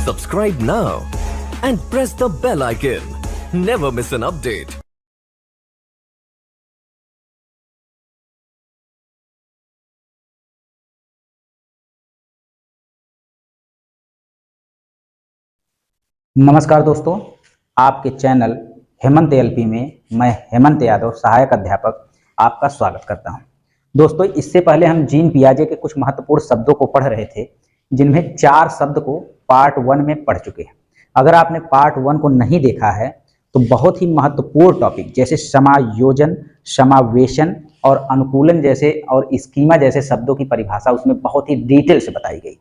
Subscribe now and press the bell icon. Never miss an update. नमस्कार दोस्तों, आपके channel Hemant LP में मैं हेमंत यादव सहायक अध्यापक आपका स्वागत करता हूं। दोस्तों, इससे पहले हम जीन पियाजे के कुछ महत्वपूर्ण शब्दों को पढ़ रहे थे, जिनमें 4 शब्द को पार्ट 1 में पढ़ चुके हैं। अगर आपने पार्ट 1 को नहीं देखा है तो बहुत ही महत्वपूर्ण टॉपिक जैसे समायोजन, समावेशन और अनुकूलन जैसे और स्कीमा जैसे शब्दों की परिभाषा उसमें बहुत ही डिटेल से बताई गई।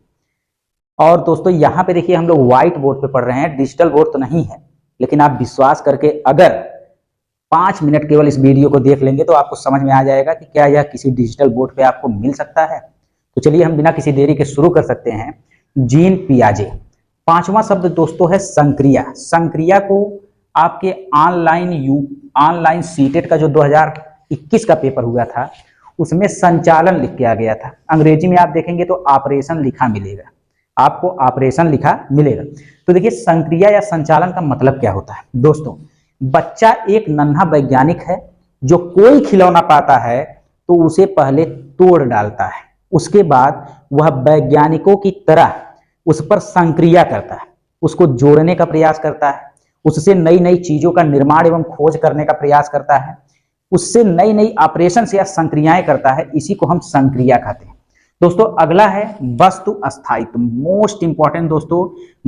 और दोस्तों, यहाँ पे देखिए हम लोग व्हाइट बोर्ड पे पढ़ रहे हैं, डिजिटल बोर्ड तो नहीं है, लेकिन आप विश्वास करके अगर 5 मिनट केवल इस वीडियो को देख लेंगे तो आपको समझ में आ जाएगा कि क्या यह किसी डिजिटल बोर्ड पे आपको मिल सकता है। तो चलिए हम बिना किसी देरी के शुरू कर सकते हैं। जीन पियाजे। 5वां शब्द दोस्तों है संक्रिया। संक्रिया को आपके ऑनलाइन सीटेट का जो 2021 का पेपर हुआ था उसमें संचालन लिख के आ गया था। अंग्रेजी में आप देखेंगे तो ऑपरेशन लिखा मिलेगा, आपको ऑपरेशन लिखा मिलेगा। तो देखिए, संक्रिया या संचालन का मतलब क्या होता है दोस्तों। बच्चा एक नन्हा वैज्ञानिक है जो कोई खिलौना पाता है तो उसे पहले तोड़ डालता है, उसके बाद वह वैज्ञानिकों की तरह उस पर संक्रिया करता है, उसको जोड़ने का प्रयास करता है, उससे नई नई चीजों का निर्माण एवं खोज करने का प्रयास करता है, उससे नई नई ऑपरेशन या संक्रियाएं करता है। इसी को हम संक्रिया कहते हैं। दोस्तों, अगला है वस्तु स्थायित्व। मोस्ट इंपॉर्टेंट दोस्तों,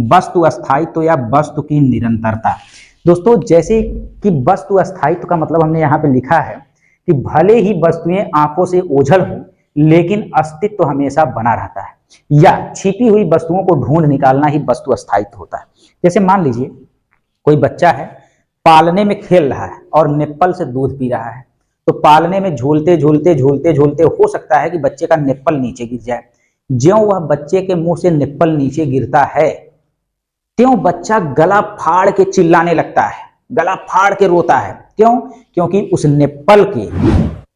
वस्तु स्थायित्व या वस्तु की निरंतरता। दोस्तों, जैसे कि वस्तु स्थायित्व का मतलब हमने यहाँ पे लिखा है कि भले ही वस्तुएं आंखों से ओझल हो लेकिन अस्तित्व हमेशा बना रहता है, या छिपी हुई वस्तुओं को ढूंढ निकालना ही वस्तु स्थायित्व होता है। जैसे मान लीजिए कोई बच्चा है, पालने में खेल रहा है और निप्पल से दूध पी रहा है। तो पालने में झूलते झूलते झूलते झूलते हो सकता है कि बच्चे का निप्पल नीचे गिर जाए। ज्यों वह बच्चे के मुंह से निप्पल नीचे गिरता है त्यों बच्चा गला फाड़ के चिल्लाने लगता है, गला फाड़ के रोता है। क्यों? क्योंकि उस निप्पल के,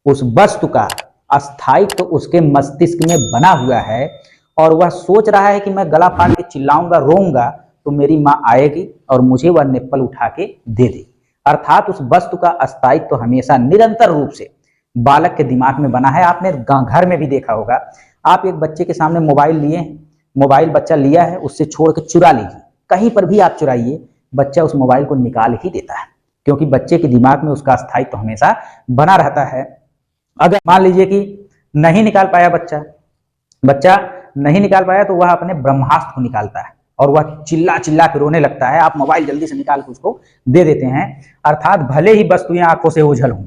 उस वस्तु का अस्थायित्व तो उसके मस्तिष्क में बना हुआ है और वह सोच रहा है कि मैं गला फाड़ के चिल्लाऊंगा, रोऊंगा तो मेरी माँ आएगी और मुझे वह निप्पल उठा के दे देगी। अर्थात उस वस्तु का अस्थायित्व तो हमेशा निरंतर रूप से बालक के दिमाग में बना है। आपने घर में भी देखा होगा, आप एक बच्चे के सामने मोबाइल लिए, मोबाइल बच्चा लिया है, उससे छोड़ के चुरा लीजिए, कहीं पर भी आप चुराइए, बच्चा उस मोबाइल को निकाल ही देता है, क्योंकि बच्चे के दिमाग में उसका अस्थायित्व तो हमेशा बना रहता है। अगर मान लीजिए कि नहीं निकाल पाया बच्चा नहीं निकाल पाया तो वह अपने ब्रह्मास्त्र को निकालता है और वह चिल्ला चिल्ला के रोने लगता है। आप मोबाइल जल्दी से निकाल के उसको दे देते हैं। अर्थात भले ही वस्तुएं आंखों से ओझल हों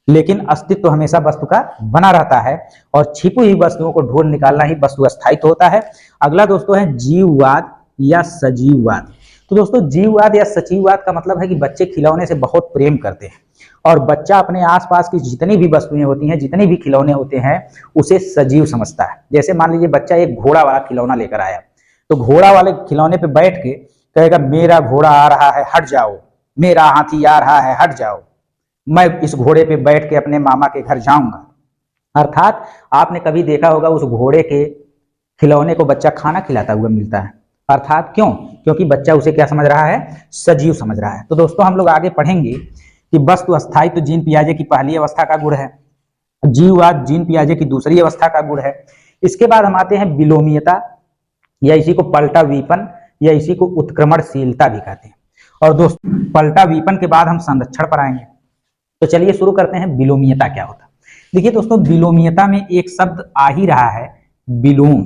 लेकिन अस्तित्व हमेशा वस्तु का बना रहता है और छिपी हुई वस्तुओं को ढूंढ निकालना ही वस्तु स्थायित्व होता है। अगला दोस्तों है जीववाद या सजीववाद। तो दोस्तों, जीववाद या सजीववाद का मतलब है कि बच्चे खिलौने से बहुत प्रेम करते हैं और बच्चा अपने आसपास की जितनी भी वस्तुएं होती हैं, जितने भी खिलौने होते हैं, उसे सजीव समझता है। जैसे मान लीजिए बच्चा एक घोड़ा वाला खिलौना लेकर आया तो घोड़ा वाले खिलौने पे बैठ के कहेगा मेरा घोड़ा आ रहा है हट जाओ, मेरा हाथी आ रहा है हट जाओ, मैं इस घोड़े पे बैठ के अपने मामा के घर जाऊंगा। अर्थात आपने कभी देखा होगा उस घोड़े के खिलौने को बच्चा खाना खिलाता हुआ मिलता है। अर्थात क्यों? क्योंकि बच्चा उसे क्या समझ रहा है? सजीव समझ रहा है। तो दोस्तों, हम लोग आगे पढ़ेंगे कि वस्तु स्थायित्व जीन पियाजे की पहली अवस्था का गुण है, जीववाद जीन पियाजे की दूसरी अवस्था का गुण है। इसके बाद हम आते हैं विलोमीयता, या इसी को पलटा विपन या इसी को उत्क्रमणशीलता भी कहते हैं। और दोस्तों, पलटा विपन के बाद हम संरक्षण पर आएंगे। तो चलिए शुरू करते हैं, विलोमीयता क्या होता है। देखिए दोस्तों, विलोमीयता में एक शब्द आ ही रहा है, विलोम,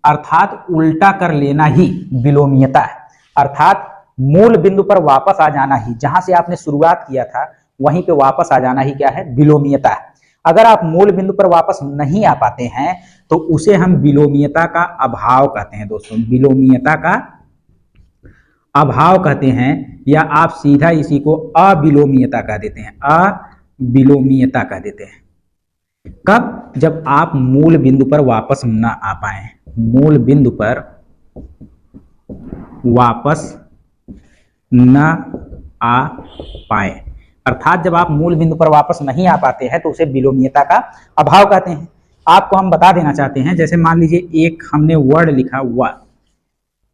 अर्थात उल्टा कर लेना ही विलोमीयता है। अर्थात मूल बिंदु पर वापस आ जाना ही, जहां से आपने शुरुआत किया था वहीं पे वापस आ जाना ही क्या है? विलोमीयता है। अगर आप मूल बिंदु पर वापस नहीं आ पाते हैं तो उसे हम विलोमीयता का अभाव कहते हैं। दोस्तों, विलोमीयता का अभाव कहते हैं, या आप सीधा इसी को अविलोमीयता कह देते हैं, अविलोमीयता कह देते हैं। कब? जब आप मूल बिंदु पर वापस ना आ पाए, मूल बिंदु पर वापस न आ पाए। अर्थात जब आप मूल बिंदु पर वापस नहीं आ पाते हैं तो उसे विलोमीयता का अभाव कहते हैं। आपको हम बता देना चाहते हैं, जैसे मान लीजिए एक हमने वर्ड लिखा हुआ,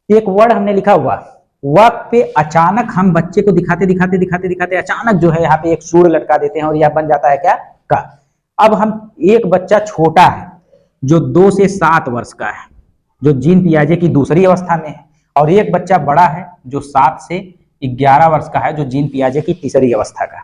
एक वर्ड हमने लिखा हुआ, वक पे अचानक हम बच्चे को दिखाते दिखाते दिखाते दिखाते अचानक जो है यहाँ पे एक सूर लटका देते हैं और यह बन जाता है क्या, का। अब हम एक बच्चा छोटा है जो 2 से 7 वर्ष का है, जो जीन पियाजे की दूसरी अवस्था में है, और एक बच्चा बड़ा है जो 7 से 11 वर्ष का है, जो जीन पियाजे की तीसरी अवस्था का।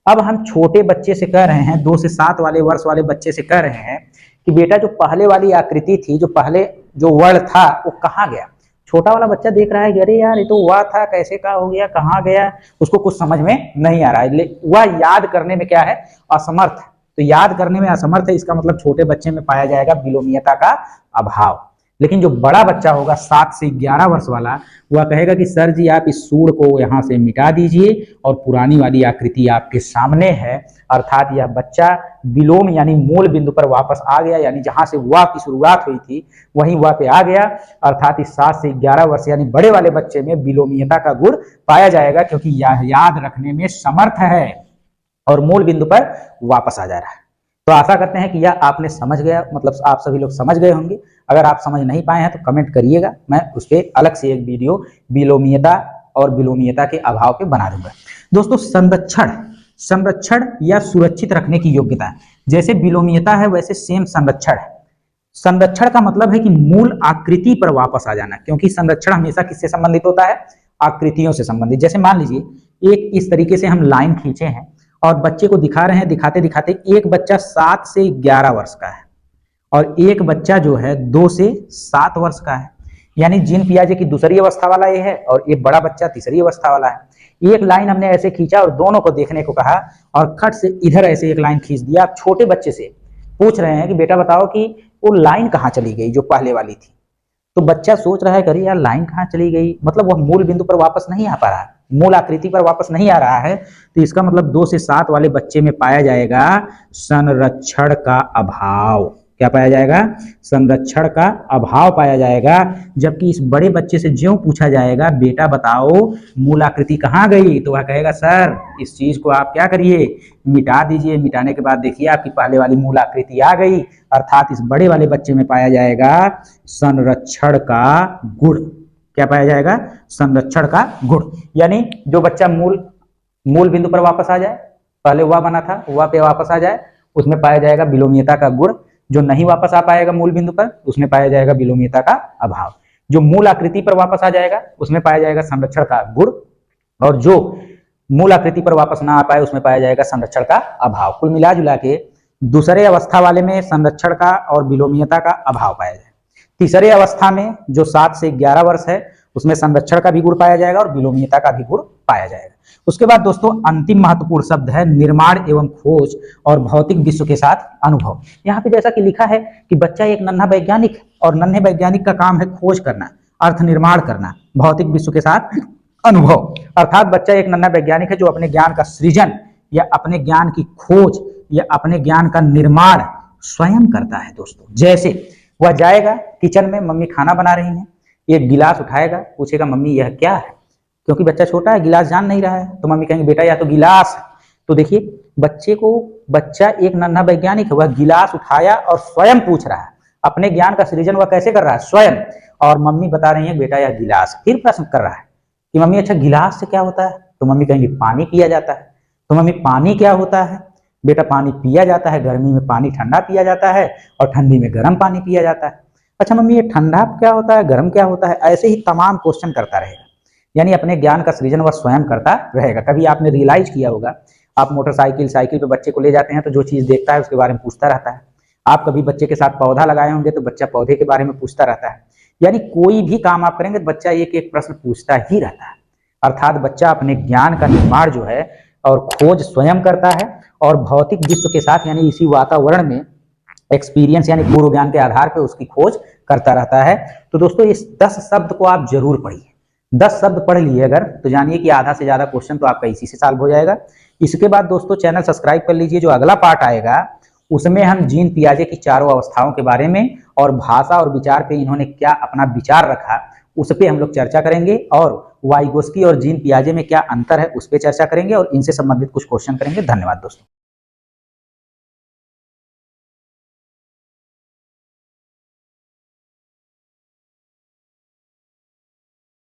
अब हम छोटे बच्चे से कह रहे हैं, 2 से 7 वाले वर्ष वाले बच्चे से कह रहे हैं कि बेटा जो पहले वाली आकृति थी, जो पहले जो वर्ड था वो कहाँ गया। छोटा वाला बच्चा देख रहा है कि अरे यार ये तो हुआ था, कैसे का हो गया, कहाँ गया, उसको कुछ समझ में नहीं आ रहा है, वह याद करने में क्या है, असमर्थ। तो याद करने में असमर्थ है, इसका मतलब छोटे बच्चे में पाया जाएगा बिलोमीयता का अभाव। लेकिन जो बड़ा बच्चा होगा 7 से 11 वर्ष वाला, वह कहेगा कि सर जी आप इस सूर को यहाँ से मिटा दीजिए और पुरानी वाली आकृति आपके सामने है, अर्थात यह बच्चा विलोम यानी मूल बिंदु पर वापस आ गया, यानी जहां से वाह की शुरुआत हुई थी वहीं वाह पे आ गया। अर्थात इस 7 से 11 वर्ष यानी बड़े वाले बच्चे में विलोमीयता का गुण पाया जाएगा, क्योंकि यह याद रखने में समर्थ है और मूल बिंदु पर वापस आ जा रहा है। तो आशा करते हैं कि यह आपने समझ गया, मतलब आप सभी लोग समझ गए होंगे। अगर आप समझ नहीं पाए हैं तो कमेंट करिएगा, मैं उस पर अलग से एक वीडियो विलोमीयता और विलोमीयता के अभाव पे बना दूंगा। दोस्तों संरक्षण या सुरक्षित रखने की योग्यता, जैसे विलोमीयता है वैसे सेम संरक्षण है। संरक्षण का मतलब है कि मूल आकृति पर वापस आ जाना, क्योंकि संरक्षण हमेशा किससे संबंधित होता है, आकृतियों से संबंधित। जैसे मान लीजिए एक इस तरीके से हम लाइन खींचे हैं और बच्चे को दिखा रहे हैं, दिखाते दिखाते एक बच्चा 7 से 11 वर्ष का है और एक बच्चा जो है 2 से 7 वर्ष का है, यानी जीन पियाजे की दूसरी अवस्था वाला ये है और एक बड़ा बच्चा तीसरी अवस्था वाला है। एक लाइन हमने ऐसे खींचा और दोनों को देखने को कहा और खट से इधर ऐसे एक लाइन खींच दिया। आप छोटे बच्चे से पूछ रहे हैं कि बेटा बताओ कि वो लाइन कहाँ चली गई जो पहले वाली थी। तो बच्चा सोच रहा है कि अरे यार लाइन कहाँ चली गई, मतलब वह मूल बिंदु पर वापस नहीं आ पा रहा है, मूल आकृति पर वापस नहीं आ रहा है। तो इसका मतलब 2 से 7 वाले बच्चे में पाया जाएगा संरक्षण का अभाव। क्या पाया जाएगा, संरक्षण का अभाव पाया जाएगा। जबकि इस बड़े बच्चे से ज्यों पूछा जाएगा बेटा बताओ मूल आकृति कहाँ गई, तो वह कहेगा सर इस चीज को आप क्या करिए, मिटा दीजिए। मिटाने के बाद देखिए आपकी पहले वाली मूल आकृति आ गई। अर्थात इस बड़े वाले बच्चे में पाया जाएगा संरक्षण का गुण। क्या पाया जाएगा, संरक्षण का गुण। यानी जो बच्चा मूल बिंदु पर वापस आ जाए, पहले वह बना था वह पे वापस आ जाए, उसमें पाया जाएगा विलोमीयता का गुण। जो नहीं वापस आ पाएगा मूल बिंदु पर, उसमें पाया जाएगा विलोमीयता का अभाव। जो मूल आकृति पर वापस आ जाएगा उसमें पाया जाएगा संरक्षण का गुण, और जो मूल आकृति पर वापस ना आ पाए उसमें पाया जाएगा संरक्षण का अभाव। कुल मिला जुला के दूसरे अवस्था वाले में संरक्षण का और विलोमीयता का अभाव पाया जाएगा। तीसरे अवस्था में जो 7 से 11 वर्ष है उसमें संरक्षण का भी गुण पाया जाएगा और विलोमीयता का भी गुण पाया जाएगा। उसके बाद दोस्तों अंतिम महत्वपूर्ण शब्द है निर्माण एवं खोज और भौतिक विश्व के साथ अनुभव। यहाँ पे जैसा कि लिखा है कि बच्चा एक नन्हा वैज्ञानिक है और नन्हे वैज्ञानिक का काम है खोज करना, अर्थ निर्माण करना, भौतिक विश्व के साथ अनुभव। अर्थात बच्चा एक नन्हा वैज्ञानिक है जो अपने ज्ञान का सृजन या अपने ज्ञान की खोज या अपने ज्ञान का निर्माण स्वयं करता है। दोस्तों जैसे वह जाएगा किचन में, मम्मी खाना बना रही हैं, एक गिलास उठाएगा, पूछेगा मम्मी यह क्या है, क्योंकि बच्चा छोटा है गिलास जान नहीं रहा है, तो मम्मी कहेंगे बेटा यह तो गिलास है। तो देखिए बच्चा एक नन्हा वैज्ञानिक है, वह गिलास उठाया और स्वयं पूछ रहा है, अपने ज्ञान का सृजन वह कैसे कर रहा है, स्वयं। और मम्मी बता रही है बेटा यह गिलास। फिर प्रश्न कर रहा है कि मम्मी अच्छा गिलास से क्या होता है, तो मम्मी कहेंगे पानी पिया जाता है। तो मम्मी पानी क्या होता है, बेटा पानी पिया जाता है, गर्मी में पानी ठंडा पिया जाता है और ठंडी में गर्म पानी पिया जाता है। अच्छा मम्मी ये ठंडा क्या होता है, गर्म क्या होता है। ऐसे ही तमाम क्वेश्चन करता रहेगा, यानी अपने ज्ञान का सृजन वह स्वयं करता रहेगा। कभी आपने रियलाइज किया होगा, आप मोटरसाइकिल साइकिल पे बच्चे को ले जाते हैं तो जो चीज देखता है उसके बारे में पूछता रहता है। आप कभी बच्चे के साथ पौधा लगाए होंगे तो बच्चा पौधे के बारे में पूछता रहता है। यानी कोई भी काम आप करेंगे तो बच्चा एक एक प्रश्न पूछता ही रहता है। अर्थात बच्चा अपने ज्ञान का निर्माण जो है और खोज स्वयं करता है और भौतिक विश्व के साथ यानी इसी वातावरण में एक्सपीरियंस यानी पूर्व ज्ञान के आधार पर उसकी खोज करता रहता है। तो दोस्तों इस 10 शब्द को आप जरूर पढ़िए। 10 शब्द पढ़ लिए अगर तो जानिए कि आधा से ज्यादा क्वेश्चन तो आपका इसी से सॉल्व हो जाएगा। इसके बाद दोस्तों चैनल सब्सक्राइब कर लीजिए, जो अगला पार्ट आएगा उसमें हम जीन पियाजे की चारों अवस्थाओं के बारे में और भाषा और विचार पे इन्होंने क्या अपना विचार रखा उस पर हम लोग चर्चा करेंगे, और वाइगोस्की और जीन पियाजे में क्या अंतर है उस पर चर्चा करेंगे और इनसे संबंधित कुछ क्वेश्चन करेंगे। धन्यवाद दोस्तों।